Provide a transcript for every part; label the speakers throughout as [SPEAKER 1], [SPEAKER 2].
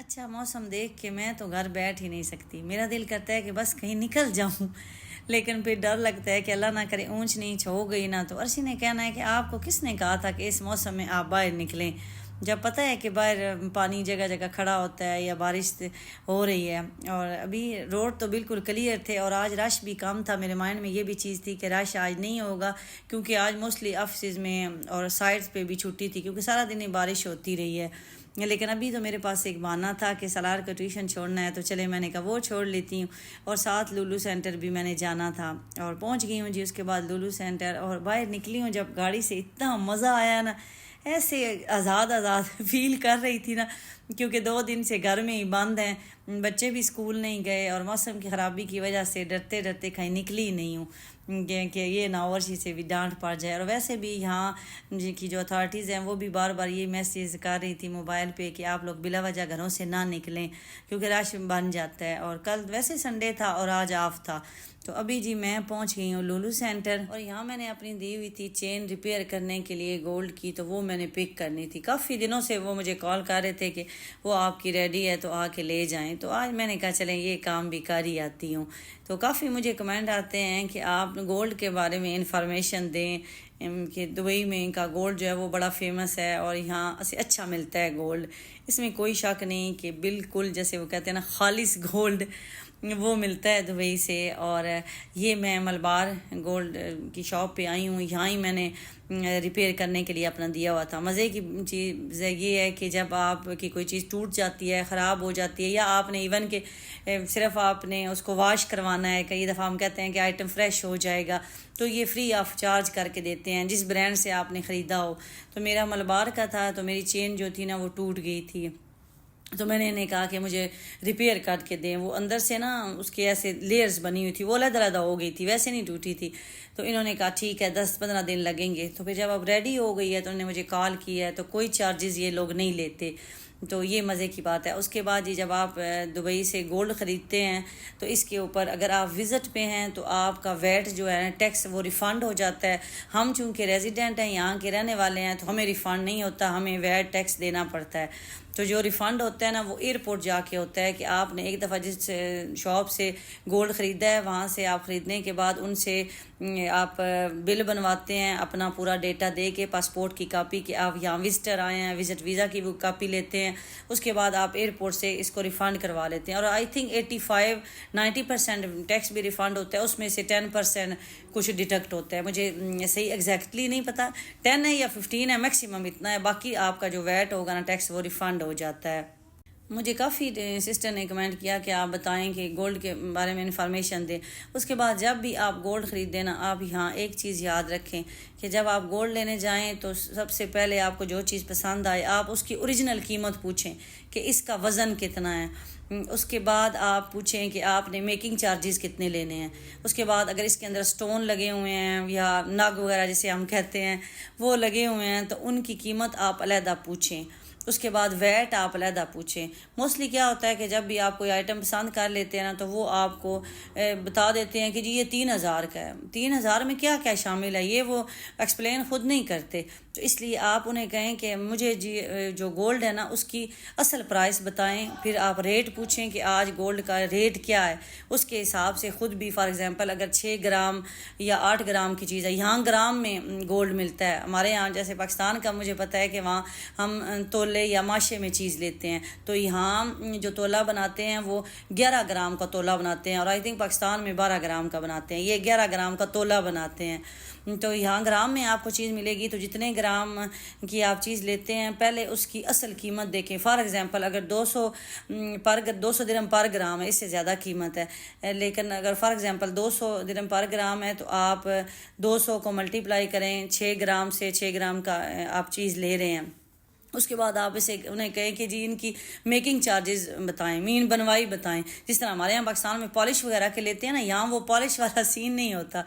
[SPEAKER 1] अच्छा मौसम देख के मैं तो घर बैठ ही नहीं सकती। मेरा दिल करता है कि बस कहीं निकल जाऊं, लेकिन फिर डर लगता है कि अल्लाह ना करे ऊंच नीच हो गई ना। तो अर्शी ने कहना है कि आपको किसने कहा था कि इस मौसम में आप बाहर निकलें, जब पता है कि बाहर पानी जगह जगह खड़ा होता है या बारिश हो रही है। और अभी रोड तो बिल्कुल क्लियर थे और आज रश भी कम था। मेरे माइंड में ये भी चीज़ थी कि रश आज नहीं होगा, क्योंकि आज मोस्टली ऑफिस में और साइड्स पे भी छुट्टी थी, क्योंकि सारा दिन ही बारिश होती रही है। लेकिन अभी तो मेरे पास एक बहाना था कि सलार का ट्यूशन छोड़ना है, तो चले मैंने कहा वो छोड़ लेती हूँ। और साथ लुलू सेंटर भी मैंने जाना था और पहुँच गई हूँ जी। उसके बाद लुलू सेंटर और बाहर निकली हूँ जब गाड़ी से, इतना मज़ा आया ना, ऐसे आज़ाद आज़ाद फील कर रही थी ना, क्योंकि 2 दिन से घर में ही बंद हैं, बच्चे भी स्कूल नहीं गए और मौसम की ख़राबी की वजह से डरते डरते कहीं निकली ही नहीं हूँ कि ये ना वर्षी से भी डांट पड़ जाए। और वैसे भी यहाँ की जो अथॉरिटीज़ हैं वो भी बार बार ये मैसेज कर रही थी मोबाइल पे कि आप लोग बिला वजह घरों से ना निकलें, क्योंकि रश बन जाता है। और कल वैसे संडे था और आज ऑफ था। तो अभी जी मैं पहुंच गई हूँ लुलू सेंटर, और यहाँ मैंने अपनी दी हुई थी चेन रिपेयर करने के लिए गोल्ड की, तो वो मैंने पिक करनी थी। काफ़ी दिनों से वो मुझे कॉल कर रहे थे कि वो आपकी रेडी है तो आके ले जाएं। तो आज मैंने कहा चलें ये काम भी कर ही आती हूँ। तो काफ़ी मुझे कमेंट आते हैं कि आप गोल्ड के बारे में इंफॉर्मेशन दें कि दुबई में इनका गोल्ड जो है वो बड़ा फेमस है और यहाँ से अच्छा मिलता है गोल्ड। इसमें कोई शक नहीं कि बिल्कुल जैसे वो कहते हैं ना खालिस गोल्ड वो मिलता है दुबई से। और ये मैं मलबार गोल्ड की शॉप पे आई हूँ, यहाँ ही मैंने रिपेयर करने के लिए अपना दिया हुआ था। मज़े की चीज़ ये है कि जब आपकी कोई चीज़ टूट जाती है, ख़राब हो जाती है, या आपने इवन के सिर्फ आपने उसको वॉश करवाना है, कई दफ़ा हम कहते हैं कि आइटम फ्रेश हो जाएगा, तो ये फ्री ऑफ चार्ज करके देते हैं जिस ब्रांड से आपने ख़रीदा हो। तो मेरा मलबार का था, तो मेरी चेन जो थी ना वो टूट गई थी। तो मैंने इन्हें कहा कि मुझे रिपेयर करके दें। वो अंदर से ना उसकी ऐसे लेयर्स बनी हुई थी, वो अलग-अलग हो गई थी, वैसे नहीं टूटी थी। तो इन्होंने कहा ठीक है 10-15 दिन लगेंगे। तो फिर जब अब रेडी हो गई है तो उन्होंने मुझे कॉल किया है, तो कोई चार्जेस ये लोग नहीं लेते। तो ये मज़े की बात है। उसके बाद ये जब आप दुबई से गोल्ड ख़रीदते हैं तो इसके ऊपर अगर आप विज़िट पे हैं तो आपका वैट जो है ना टैक्स वो रिफ़ंड हो जाता है। हम चूँकि रेजिडेंट हैं, यहाँ के रहने वाले हैं, तो हमें रिफ़ंड नहीं होता, हमें वैट टैक्स देना पड़ता है। तो जो रिफ़ंड होता है ना वो एयरपोर्ट जाके होता है कि आपने एक दफ़ा जिस शॉप से गोल्ड ख़रीदा है वहाँ से आप ख़रीदने के बाद उनसे आप बिल बनवाते हैं अपना पूरा डेटा दे के, पासपोर्ट की कापी कि आप यहाँ विजिटर आए हैं, विजिट वीज़ा की वो कापी लेते हैं। उसके बाद आप एयरपोर्ट से इसको रिफ़ंड करवा लेते हैं। और आई थिंक 85-90% टैक्स भी रिफ़ंड होता है, उसमें से 10% कुछ डिडक्ट होता है। मुझे सही एग्जैक्टली नहीं पता, 10 है या 15 है, मैक्सिमम इतना है। बाकी आपका जो वैट होगा ना टैक्स वो रिफ़ंड हो जाता है। मुझे काफ़ी सिस्टर ने कमेंट किया कि आप बताएं कि गोल्ड के बारे में इंफॉर्मेशन दें। उसके बाद जब भी आप गोल्ड ख़रीदें ना, आप यहाँ एक चीज़ याद रखें कि जब आप गोल्ड लेने जाएं तो सबसे पहले आपको जो चीज़ पसंद आए आप उसकी ओरिजिनल कीमत पूछें कि इसका वज़न कितना है। उसके बाद आप पूछें कि आपने मेकिंग चार्जेस कितने लेने हैं। उसके बाद अगर इसके अंदर स्टोन लगे हुए हैं या नग वगैरह जिसे हम कहते हैं वो लगे हुए हैं तो उनकी कीमत आप अलहदा पूछें। उसके बाद वैट आप अलहदा पूछें। मोस्टली क्या होता है कि जब भी आप कोई आइटम पसंद कर लेते हैं ना तो वो आपको बता देते हैं कि जी ये 3000 का है। 3000 में क्या क्या शामिल है ये वो एक्सप्लेन खुद नहीं करते। तो इसलिए आप उन्हें कहें कि मुझे जी जो गोल्ड है ना उसकी असल प्राइस बताएं। फिर आप रेट पूछें कि आज गोल्ड का रेट क्या है, उसके हिसाब से ख़ुद भी फॉर एग्जांपल अगर 6 ग्राम या 8 ग्राम की चीज़ है, यहाँ ग्राम में गोल्ड मिलता है। हमारे यहाँ जैसे पाकिस्तान का मुझे पता है कि वहाँ हम तोले या माशे में चीज़ लेते हैं, तो यहाँ जो तोला बनाते हैं वो 11 ग्राम का तोला बनाते हैं और आई थिंक पाकिस्तान में 12 ग्राम का बनाते हैं, ये 11 ग्राम का तोला बनाते हैं। तो यहाँ ग्राम में आपको चीज़ मिलेगी। तो जितने ग्राम की आप चीज़ लेते हैं पहले उसकी असल कीमत देखें। फॉर एग्जांपल अगर 200 दिरहम पर ग्राम है, इससे ज़्यादा कीमत है, लेकिन अगर फॉर एग्जांपल 200 दिरहम पर ग्राम है तो आप 200 को मल्टीप्लाई करें 6 ग्राम से, 6 ग्राम का आप चीज़ ले रहे हैं। उसके बाद आप इसे उन्हें कहें कि जी इनकी मेकिंग चार्जेस बताएं, मीन बनवाई बताएं। जिस तरह हमारे यहाँ पाकिस्तान में पॉलिश वगैरह के लेते हैं ना, यहाँ वो पॉलिश वाला सीन नहीं होता,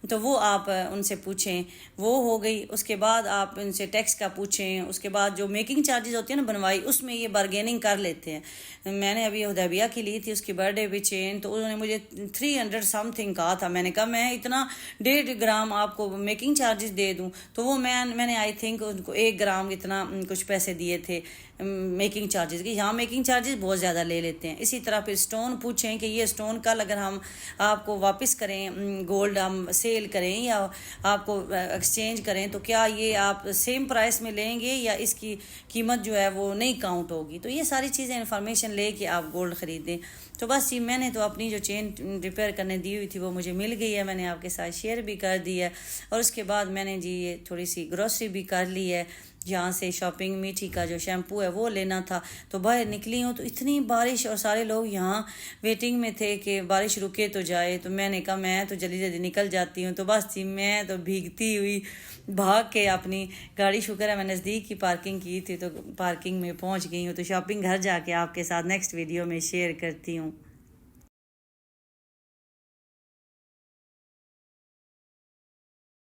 [SPEAKER 1] तो वो आप उनसे पूछें। वो हो गई। उसके बाद आप उनसे टैक्स का पूछें। उसके बाद जो मेकिंग चार्जेस होती है ना बनवाई, उसमें ये बारगेनिंग कर लेते हैं। मैंने अभी हुदैबिया की ली थी उसकी बर्थडे पे चेन, तो उन्होंने मुझे 300 समथिंग कहा था। मैंने कहा मैं इतना 1.5 ग्राम आपको मेकिंग चार्जेस दे दूं, तो वो मैंने आई थिंक उनको 1 ग्राम इतना कुछ पैसे दिए थे। मेकिंग चार्जेस की, यहाँ मेकिंग चार्जेस बहुत ज़्यादा ले लेते हैं। इसी तरह फिर स्टोन पूछें कि ये स्टोन कल अगर हम आपको वापस करें, गोल्ड हम सेल करें या आपको एक्सचेंज करें, तो क्या ये आप सेम प्राइस में लेंगे या इसकी कीमत जो है वो नहीं काउंट होगी। तो ये सारी चीज़ें इन्फॉर्मेशन ले के आप गोल्ड ख़रीदें। तो बस जी मैंने तो अपनी जो चेन रिपेयर करने दी हुई थी वो मुझे मिल गई है, मैंने आपके साथ शेयर भी कर दी है। और उसके बाद मैंने जी ये थोड़ी सी ग्रॉसरी भी कर ली है, यहाँ से शॉपिंग मीठी का जो शैम्पू है वो लेना था। तो बाहर निकली हूँ तो इतनी बारिश और सारे लोग यहाँ वेटिंग में थे कि बारिश रुके तो जाए। तो मैंने कहा मैं तो जल्दी जल्दी निकल जाती हूँ। तो बस जी मैं तो भीगती हुई भाग के अपनी गाड़ी, शुक्र है मैं नज़दीक की पार्किंग की थी तो पार्किंग में पहुँच गई हूँ। तो शॉपिंग घर जाके आपके साथ नेक्स्ट वीडियो में शेयर करती हूँ।